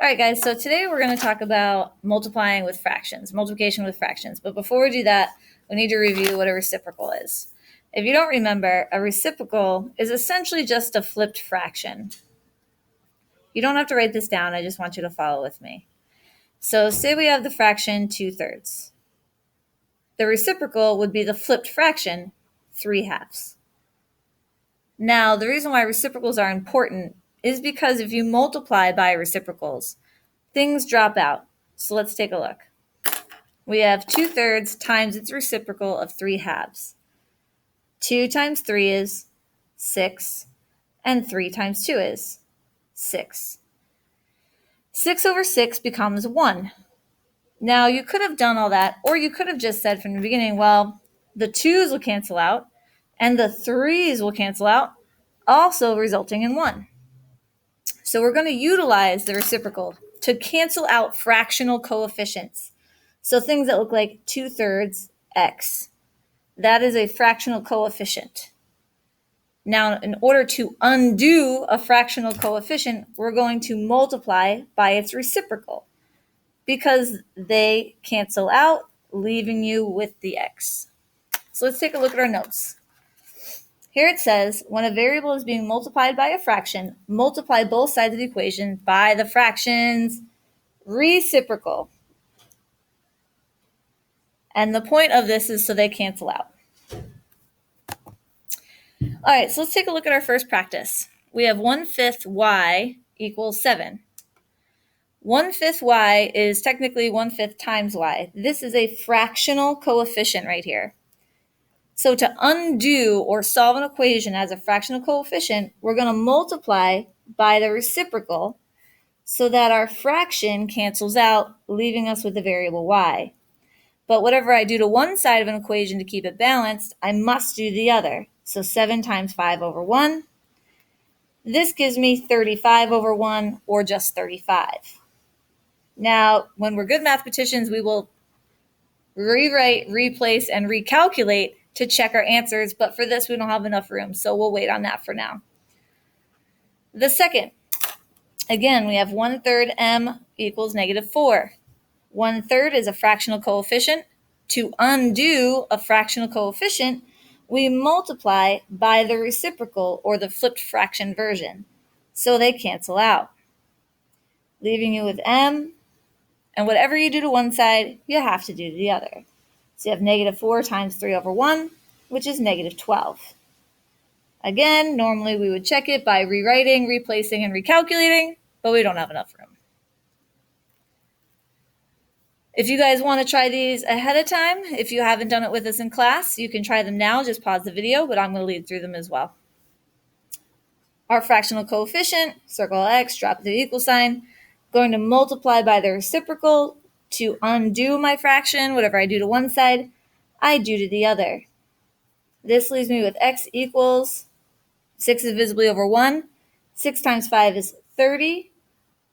All right, guys, so today we're going to talk about multiplying with fractions, multiplication with fractions. But before we do that, we need to review what a reciprocal is. If you don't remember, a reciprocal is essentially just a flipped fraction. You don't have to write this down. I just want you to follow with me. So say we have the fraction 2/3. The reciprocal would be the flipped fraction 3/2. Now, the reason why reciprocals are important is because if you multiply by reciprocals, things drop out. So let's take a look. We have 2/3 times its reciprocal of 3/2. 2 times 3 is 6, and 3 times 2 is 6. 6 over 6 becomes 1. Now, you could have done all that, or you could have just said from the beginning, well, the 2's will cancel out, and the 3's will cancel out, also resulting in 1. So we're going to utilize the reciprocal to cancel out fractional coefficients. So things that look like 2/3 x. That is a fractional coefficient. Now, in order to undo a fractional coefficient, we're going to multiply by its reciprocal because they cancel out, leaving you with the x. So let's take a look at our notes. Here it says, when a variable is being multiplied by a fraction, multiply both sides of the equation by the fraction's reciprocal. And the point of this is so they cancel out. All right, so let's take a look at our first practice. We have 1/5 y equals 7. 1/5 y is technically 1/5 times y. This is a fractional coefficient right here. So to undo or solve an equation as a fractional coefficient, we're going to multiply by the reciprocal so that our fraction cancels out, leaving us with the variable y. But whatever I do to one side of an equation to keep it balanced, I must do the other. So 7 times 5 over 1. This gives me 35 over 1, or just 35. Now, when we're good mathematicians, we will rewrite, replace, and recalculate to check our answers, but for this, we don't have enough room, so we'll wait on that for now. The second, again, we have 1/3 m equals -4. 1/3 is a fractional coefficient. To undo a fractional coefficient, we multiply by the reciprocal or the flipped fraction version. So they cancel out, leaving you with m. And whatever you do to one side, you have to do to the other. So you have -4 times 3 over 1, which is -12. Again, normally we would check it by rewriting, replacing, and recalculating, but we don't have enough room. If you guys want to try these ahead of time, if you haven't done it with us in class, you can try them now. Just pause the video, but I'm going to lead through them as well. Our fractional coefficient, circle x, drop the equal sign, going to multiply by the reciprocal to undo my fraction. Whatever I do to one side, I do to the other. This leaves me with x equals 6 is visibly over 1. 6 times 5 is 30.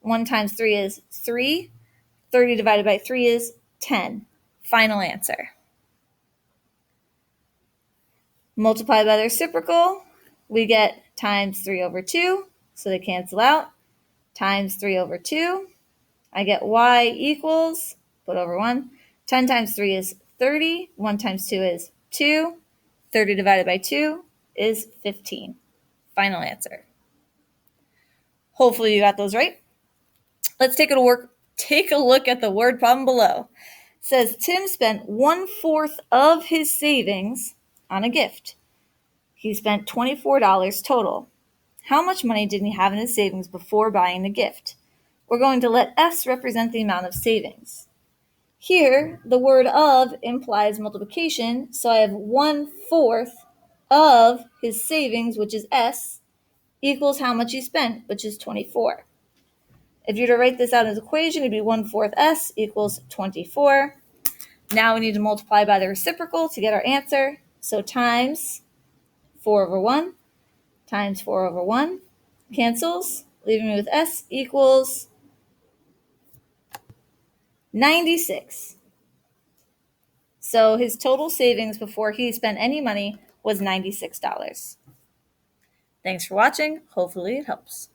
1 times 3 is 3. 30 divided by 3 is 10. Final answer. Multiply by the reciprocal, we get times 3 over 2, so they cancel out, times 3 over 2. I get y equals, put over 1, 10 times 3 is 30, 1 times 2 is 2, 30 divided by 2 is 15. Final answer. Hopefully you got those right. Let's take a look at the word problem below. It says Tim spent 1/4 of his savings on a gift. He spent $24 total. How much money did he have in his savings before buying the gift? We're going to let S represent the amount of savings. Here, the word of implies multiplication, so I have 1/4 of his savings, which is S, equals how much he spent, which is 24. If you were to write this out as an equation, it'd be 1/4 S equals 24. Now we need to multiply by the reciprocal to get our answer. So times 4 over 1 times 4 over 1 cancels, leaving me with S equals 96. So his total savings before he spent any money was $96. Thanks for watching. Hopefully it helps.